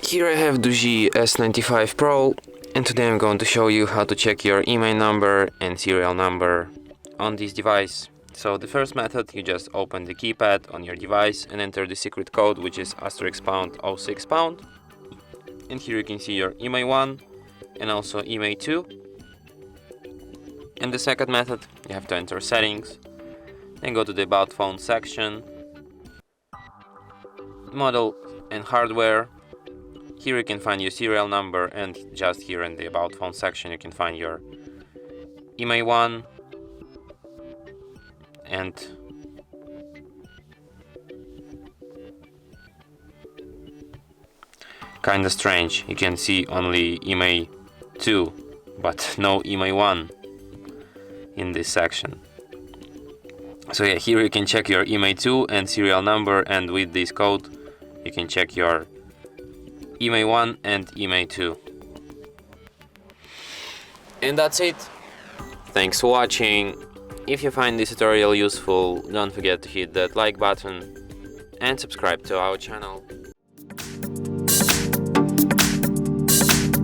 Here I have DOOGEE S95 Pro, and today I'm going to show you how to check your IMEI number and serial number on this device. So the first method, you just open the keypad on your device and enter the secret code, which is *06#. And here you can see your IMEI 1 and also IMEI 2. In the second method, you have to enter settings, then go to the About Phone section, model and hardware. Here you can find your serial number, and just here in the About Phone section you can find your IMEI 1 and kinda strange, you can see only IMEI 2 but no IMEI 1 in this section. So yeah, here you can check your IMEI 2 and serial number, and with this code you can check your IMEI 1 and IMEI 2. And that's it. Thanks for watching. If you find this tutorial useful, don't forget to hit that like button and subscribe to our channel.